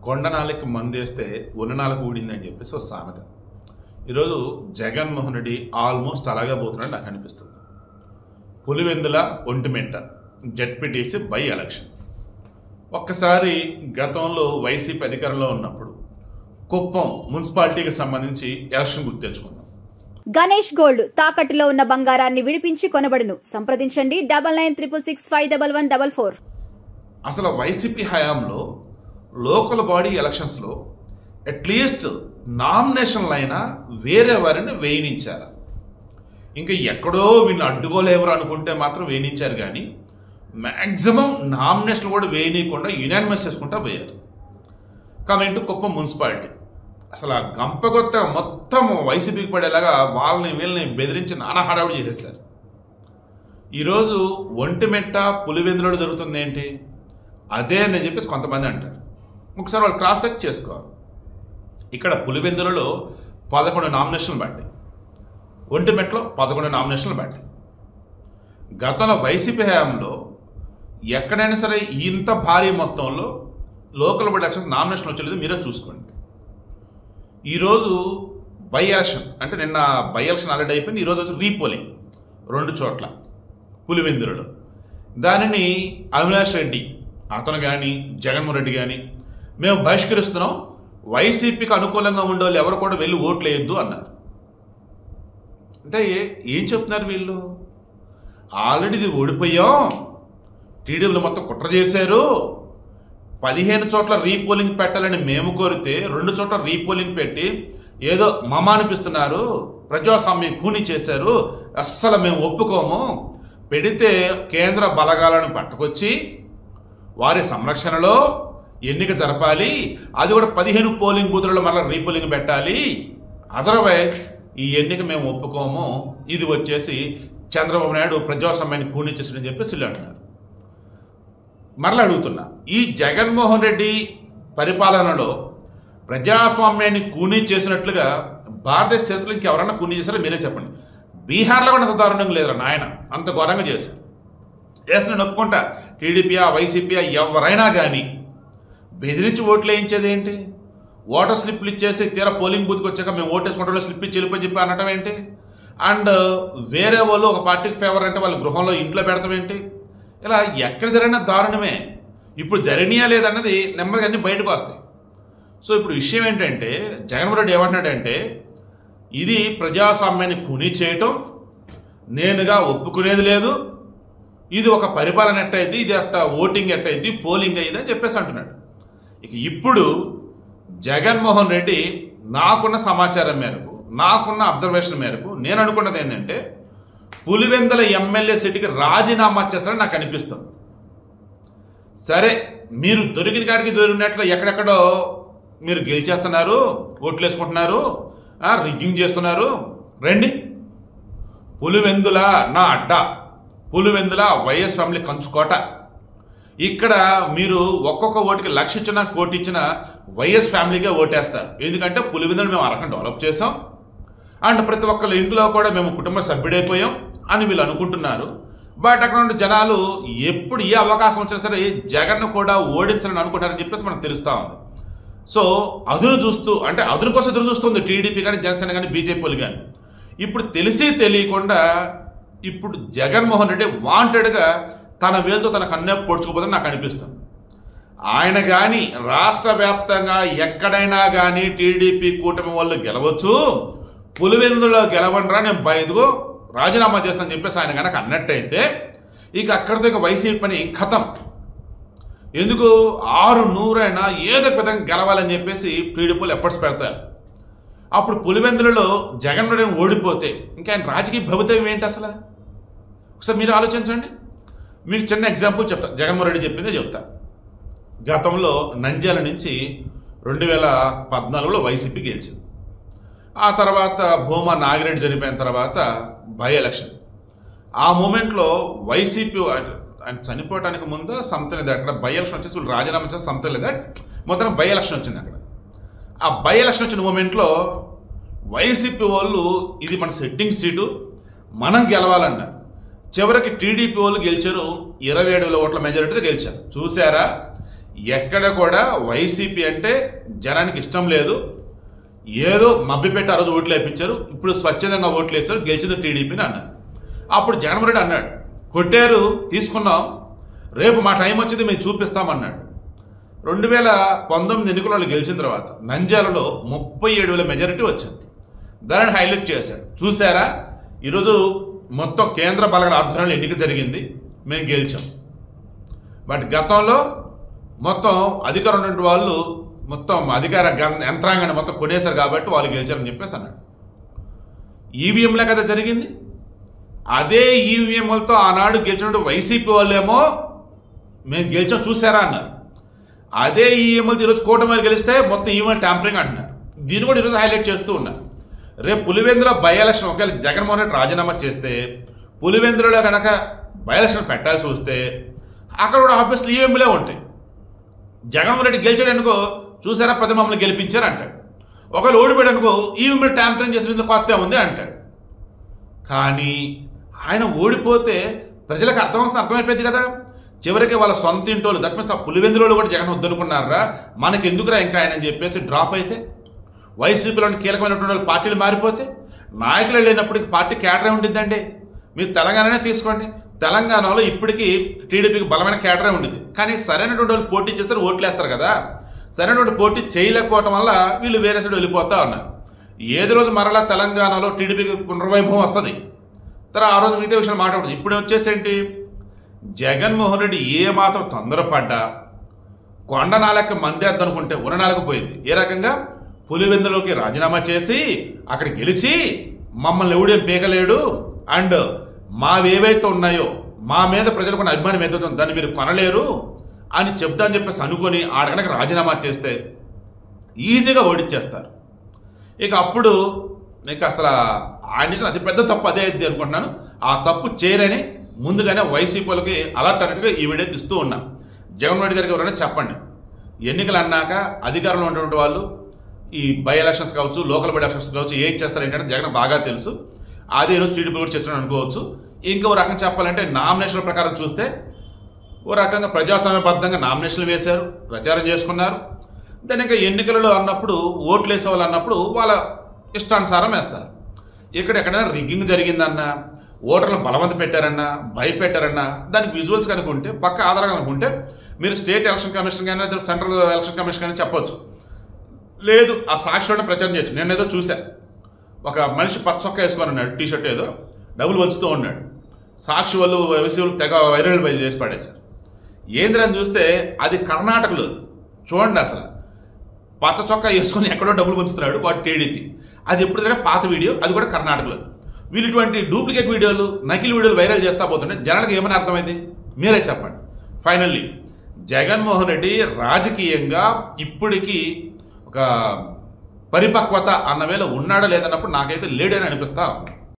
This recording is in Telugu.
కొండనాలకి మందేస్తే ఉన్ననాలకు ఊడిందని చెప్పేసి ఒక సామెత. ఈరోజు జగన్మోహన్ రెడ్డి ఆల్మోస్ట్ అలాగే పోతున్నాడు నాకు అనిపిస్తుంది. Pulivendula Ontimitta ZPTC by election. ఒక్కసారి గతంలో వైసీపీ అధికారంలో ఉన్నప్పుడు కుప్పం మున్సిపాలిటీకి సంబంధించి ఎలక్షన్ గుర్తు తెచ్చుకుందాం. గణేష్ గోల్డ్ తాకట్టులో ఉన్న బంగారాన్ని విడిపించి కొనబడును. సంప్రదించండి 9966651144. అసలు వైసీపీ హయాంలో లోకల్ బాడీ ఎలక్షన్స్లో అట్లీస్ట్ నామినేషన్లు అయినా వేరే వారిని వేయించారు. ఇంకా ఎక్కడో వీళ్ళు అడ్డుకోలేవరు అనుకుంటే మాత్రం వేయించారు, కానీ మ్యాక్సిమం నామినేషన్లు కూడా వేయనీయకుండా యునానిమస్ చేసుకుంటా పోయారు. కాబట్టి కుప్పం మున్సిపాలిటీ అసలు ఆ గంపగొత్త మొత్తం వైసీపీకి పడేలాగా వాళ్ళని వీళ్ళని బెదిరించి నానా హడావుడి చేసేసారు. ఈరోజు ఒంటిమిట్ట పులివెందులలో జరుగుతుంది ఏంటి అదే అని చెప్పేసి కొంతమంది అంటారు. ఒకసారి వాళ్ళు క్రాస్ చెక్ చేసుకోవాలి. ఇక్కడ పులివెందులలో 11 నామినేషన్లు పడ్డాయి, ఒంటిమిట్టలో 11 నామినేషన్లు పడ్డాయి. గతంలో వైసీపీ హయాంలో ఎక్కడైనా సరే ఇంత భారీ మొత్తంలో లోకల్ బాడీ ఎలక్షన్స్ నామినేషన్ వచ్చేది మీరే చూసుకోండి. ఈరోజు బై ఎలక్షన్ అంటే నిన్న బై ఎలక్షన్ ఆల్రెడీ అయిపోయింది. ఈరోజు వచ్చి రీపోలింగ్ 2 చోట్ల పులివెందులలో. దానిని అవినాష్ రెడ్డి అతను కానీ జగన్మోహన్ రెడ్డి కానీ మేము బహిష్కరిస్తున్నాం, వైసీపీకి అనుకూలంగా ఉండే వాళ్ళు ఎవరు కూడా వెళ్ళి ఓట్లు వేయొద్దు అన్నారు. అంటే ఏం చెప్తున్నారు వీళ్ళు? ఆల్రెడీ ఇది ఓడిపోయాం, టీడీపీలో మొత్తం కుట్ర చేశారు, 15 చోట్ల రీపోలింగ్ పెట్టాలని మేము కోరితే 2 చోట్ల రీపోలింగ్ పెట్టి ఏదో మమ అనిపిస్తున్నారు, ప్రజాస్వామ్యం కూని చేశారు, అస్సలు మేము ఒప్పుకోము, పెడితే కేంద్ర బలగాలను పట్టుకొచ్చి వారి సంరక్షణలో ఎన్నిక జరపాలి, అది కూడా 15 పోలింగ్ బూతులలో మళ్ళీ రీపోలింగ్ పెట్టాలి, అదర్వైజ్ ఈ ఎన్నిక మేము ఒప్పుకోము, ఇది వచ్చేసి చంద్రబాబు నాయుడు ప్రజాస్వామ్యాన్ని కూని చేశాడని చెప్పేసి వీళ్ళు అంటున్నారు. మరలా అడుగుతున్నా, ఈ జగన్మోహన్ రెడ్డి పరిపాలనలో ప్రజాస్వామ్యాన్ని కూనీ చేసినట్లుగా భారతదేశ చరిత్రలో ఇంకెవరన్నా కూనీ చేశారో మీరే చెప్పండి. బీహార్లో కూడా అంత దారుణంగా లేదురా నాయన, అంత ఘోరంగా చేశారు. నేను ఒప్పుకుంటా, టీడీపీయా వైసీపీయా ఎవరైనా కానీ బెదిరించి ఓట్లు వేయించేది ఏంటి? ఓటర్ స్లిప్లు ఇచ్చేసి తీరా పోలింగ్ బూత్కి వచ్చాక మేము ఓటేసుకుంటే స్లిప్ ఇచ్చి వెళ్ళిపోయి చెప్పి అనటం ఏంటి? అండ్ వేరే వాళ్ళు ఒక పార్టీకి ఫేవర్ అంటే వాళ్ళ గృహంలో ఇంట్లో పెడతాం ఏంటి? ఇలా ఎక్కడ జరిగినా దారుణమే. ఇప్పుడు జరిగినా లేదన్నది నెమ్మదిగా అన్నీ బయటకు వస్తాయి. సో ఇప్పుడు విషయం ఏంటంటే జగన్మోహన్ రెడ్డి ఏమంటున్నాడంటే ఇది ప్రజాస్వామ్యాన్ని కూనీ చేయటం, నేనుగా ఒప్పుకునేది లేదు, ఇది ఒక పరిపాలన ఎట్టయింది, ఇది అట్ట ఓటింగ్ ఎట్టయింది, పోలింగ్ అయ్యింది అని చెప్పేసి అంటున్నాడు. ఇక ఇప్పుడు జగన్మోహన్ రెడ్డి నాకున్న సమాచారం మేరకు, నాకున్న అబ్జర్వేషన్ మేరకు నేను అనుకున్నది ఏంటంటే పులివెందుల ఎమ్మెల్యే సీటుకి రాజీనామా చేస్తారని నాకు అనిపిస్తుంది. సరే, మీరు దొరికిన కాడికి దొరికినట్లు ఎక్కడెక్కడో మీరు గెలిచేస్తున్నారు, ఓట్లు వేసుకుంటున్నారు, రిగ్గింగ్ చేస్తున్నారు, రండి పులివెందుల నా అడ్డా, పులివెందుల వైఎస్ ఫ్యామిలీ కంచుకోట. ఇక్కడ మీరు ఒక్కొక్క ఓటుకి 1,00,000 ఇచ్చినా, 1 కోటి ఇచ్చినా వైఎస్ ఫ్యామిలీకే ఓటేస్తారు. ఎందుకంటే పులివెందులు మేము అరకం డెవలప్ చేసాం అండ్ ప్రతి ఒక్కళ్ళ ఇంట్లో కూడా మేము కుటుంబ సభ్యుడైపోయాం అని వీళ్ళు అనుకుంటున్నారు. బట్ అక్కడ నుండి జనాలు ఎప్పుడు ఏ అవకాశం వచ్చినా సరే జగన్ను కూడా ఓడించాలని అనుకుంటారని చెప్పేసి మనకు తెలుస్తూ ఉంది. సో అదును చూస్తూ, అంటే అదును కోసం ఎదురు చూస్తుంది టీడీపీ కానీ, జనసేన కానీ, బీజేపీలు కానీ. ఇప్పుడు తెలిసి తెలియకుండా ఇప్పుడు జగన్మోహన్ రెడ్డి వాంటెడ్గా తన వేలుతో తన కన్నే పొడుచుకుపోతుందని నాకు అనిపిస్తుంది. ఆయన కానీ రాష్ట్ర వ్యాప్తంగా ఎక్కడైనా కానీ టీడీపీ కూటమి వాళ్ళు గెలవచ్చు, పులివెందులో గెలవండ్రా నేను బయటకు రాజీనామా చేస్తానని చెప్పేసి ఆయన కనుక అన్నట్టయితే ఇక అక్కడితో ఇక వైసీపీ పని ఖతం. ఎందుకు 600 అయినా ఏదో విధంగా గెలవాలని చెప్పేసి టీడీపీలు ఎఫర్ట్స్ పెడతారు. అప్పుడు పులివెందులలో జగన్మోహన్ రెడ్డి ఓడిపోతే ఇంకా ఆయన రాజకీయ భవితవ్యం ఏంటి అసలు? ఒకసారి మీరు ఆలోచించండి. మీకు చిన్న ఎగ్జాంపుల్ చెప్తా, జగన్మోహన్ రెడ్డి చెప్పిందే చెప్తా. గతంలో నంద్యాల నుంచి 2014లో వైసీపీ గెలిచింది. ఆ తర్వాత భూమా నాగిరెడ్డి చనిపోయిన తర్వాత బై ఎలక్షన్. ఆ మూమెంట్లో వైసీపీ ఆయన చనిపోవడానికి ముందు సంథింగ్ లేదా అక్కడ బై ఎలక్షన్ వచ్చేసి వాళ్ళు రాజీనామా చేసి సంథింగ్ లేదా మొత్తం బై ఎలక్షన్ వచ్చింది అక్కడ. ఆ బై ఎలక్షన్ వచ్చిన మూమెంట్లో వైసీపీ వాళ్ళు ఇది మన సెట్టింగ్ సీటు, మనం గెలవాలన్నారు. చివరికి టీడీపీ వాళ్ళు గెలిచారు, 27,000 ఓట్ల మెజారిటీతో గెలిచారు. చూసారా, ఎక్కడ కూడా వైసీపీ అంటే జనానికి ఇష్టం లేదు, ఏదో మభ్యపెట్టి ఆ రోజు ఓట్లు వేయించారు, ఇప్పుడు స్వచ్ఛందంగా ఓట్లు వేస్తారు, గెలిచింది టీడీపీని అన్నారు. అప్పుడు జగన్మోహన్ రెడ్డి అన్నాడు, కొట్టారు తీసుకున్నాం, రేపు మా టైం వచ్చింది మేము చూపిస్తామన్నాడు. 2019 ఎన్నికలలో గెలిచిన తర్వాత నంద్యాలలో 37,000 మెజారిటీ వచ్చింది. దానిని హైలైట్ చేశాడు. చూసారా, ఈరోజు మొత్తం కేంద్ర బలగాల ఆధ్వర్యంలో ఎన్నిక జరిగింది, మేము గెలిచాం. బట్ గతంలో మొత్తం అధికారం ఉన్నటువంటి వాళ్ళు మొత్తం అధికార యంత్రాంగాన్ని మొత్తం కొనేశారు కాబట్టి వాళ్ళు గెలిచారని చెప్పేసి అన్నాడు. ఈవీఎంలే కదా జరిగింది. అదే ఈవీఎంలతో ఆనాడు గెలిచినట్టు వైసీపీ వాళ్ళేమో మేము గెలిచాం చూసారా అన్నారు. అదే ఈవీఎంలతో ఈరోజు కూటమి గెలిస్తే మొత్తం ఈవీఎం ట్యాంపరింగ్ అంటున్నారు. దీన్ని కూడా ఈరోజు హైలైట్ చేస్తూ ఉన్నారు. రేపు పులివెందులో బై ఎలక్షన్ ఒకవేళ జగన్మోహన్ రెడ్డి రాజీనామా చేస్తే పులివెందులో కనుక బై ఎలక్షన్ పెట్టాల్సి వస్తే అక్కడ కూడా ఆబ్వియస్లీ ఈవీఎంలే ఉంటాయి. జగన్మోహన్ రెడ్డి గెలిచాడు అనుకో, చూసారా ప్రజలు మమ్మల్ని గెలిపించారు అంటాడు. ఒకవేళ ఓడిపోయాడు అనుకో, ఈవీఎంలో ట్యాంపరింగ్ చేసిన కొత్త ఉంది అంటాడు. కానీ ఆయన ఓడిపోతే ప్రజలకు అర్థమైపోయింది కదా. చివరికి వాళ్ళ సొంత ఇంటోళ్ళు దట్ మీన్స్ ఆ పులివెందులో కూడా జగన్ వద్దనుకున్నారా, మనకి ఎందుకురా ఇంకా ఆయన అని చెప్పేసి డ్రాప్ అయితే, వైసీపీలోని కీలకమైనటువంటి పార్టీలు మారిపోతే, నాయకులు లేనప్పటికీ పార్టీ కేటరే ఉండిద్దండి. మీరు తెలంగాణనే తీసుకోండి, తెలంగాణలో ఇప్పటికీ టీడీపీకి బలమైన కేటరే ఉండింది. కానీ సరైనటువంటి వాళ్ళు పోటీ చేస్తారు, ఓట్లు వేస్తారు కదా. సరైనటువంటి పోటీ చేయలేకపోవటం వల్ల వీళ్ళు వేరే సైడ్ వెళ్ళిపోతా ఉన్నారు. ఏది రోజు మరలా తెలంగాణలో టీడీపీకి పునర్వైభవం వస్తుంది, తర్వాత ఆ రోజు మిగతా విషయాలు మాట్లాడుతుంది. ఇప్పుడు వచ్చేసేంటి, జగన్మోహన్ రెడ్డి ఏ మాత్రం తొందరపడ్డా కొండ నాలక మందేద్దనుకుంటే ఉన్న నాలకు పోయింది. ఏ రకంగా పులివెందులోకి రాజీనామా చేసి అక్కడ గెలిచి మమ్మల్ని ఎవడేం పీకలేడు, అండ్ మావేవైతే ఉన్నాయో మా మీద ప్రజలకు ఉన్న అభిమానం ఏదైతే దాన్ని మీరు కొనలేరు అని చెప్తా అని చెప్పేసి అనుకొని ఆడ కనుక రాజీనామా చేస్తే ఈజీగా ఓడిచ్చేస్తారు. ఇక అప్పుడు నీకు అసలు ఆయన నుంచి అతిపెద్ద తప్పు అదే అయింది అనుకుంటున్నాను. ఆ తప్పు చేయరని ముందుగానే వైసీపీలకి అలర్ట్ అన్నట్టుగా ఈ వీడియో తీస్తూ ఉన్నాం. జగన్మోహన్ రెడ్డి గారికి ఎవరైనా చెప్పండి, ఎన్నికలు అన్నాక అధికారంలో ఉన్నటువంటి వాళ్ళు ఈ బై ఎలక్షన్స్ కావచ్చు, లోకల్ బై ఎలక్షన్స్ కావచ్చు, ఏం చేస్తారు ఏంటంటే జగన్ బాగా తెలుసు. అదే ఈరోజు టీడీపీ కూడా చేస్తున్నాడు అనుకోవచ్చు. ఇంకో రకంగా చెప్పాలంటే నామినేషన్ల ప్రకారం చూస్తే ఓ రకంగా ప్రజాస్వామ్యబద్ధంగా నామినేషన్లు వేశారు, ప్రచారం చేసుకున్నారు. దాని ఇంకా ఎన్నికలలో అన్నప్పుడు ఓట్లు వేసే వాళ్ళు అన్నప్పుడు వాళ్ళ ఇష్టానుసారం వేస్తారు. ఇక్కడ ఎక్కడైనా రిగ్గింగ్ జరిగిందన్నా, ఓటర్లను బలవంత పెట్టారన్నా, భయపెట్టారన్నా దానికి విజువల్స్ కనుకుంటే పక్క ఆధారం కనుకుంటే మీరు స్టేట్ ఎలక్షన్ కమిషన్ కానీ సెంట్రల్ ఎలక్షన్ కమిషన్ కానీ చెప్పొచ్చు. లేదు ఆ సాక్షిలోనే ప్రచారం చేయొచ్చు. నేను ఏదో చూసా, ఒక మనిషి పచ్చొక్క వేసుకొని ఉన్నాడు, టీషర్ట్ ఏదో డబ్బులు వంచుతూ ఉన్నాడు. సాక్షి వాళ్ళు విషయంలో తెగ వైరల్ చేసి పడేశారు. ఏంద్రని చూస్తే అది కర్ణాటకలో. చూడండి అసలు పచ్చ చొక్కా వేసుకొని ఎక్కడో డబ్బులు పంచుతున్నాడు వాడు టీడీపీ. అది ఎప్పుడు దగ్గర పాత వీడియో, అది కూడా కర్ణాటకలో. వీళ్ళు ఇటువంటి డూప్లికేట్ వీడియోలు, నకిలీ వీడియోలు వైరల్ చేస్తా పోతుంటే జనాలకు ఏమని అర్థమైంది మీరే చెప్పండి. ఫైనల్లీ జగన్మోహన్ రెడ్డి రాజకీయంగా ఇప్పటికీ ఒక పరిపక్వత అన్న వేళ ఉన్నాడో లేదన్నప్పుడు నాకైతే లేడని అనిపిస్తా.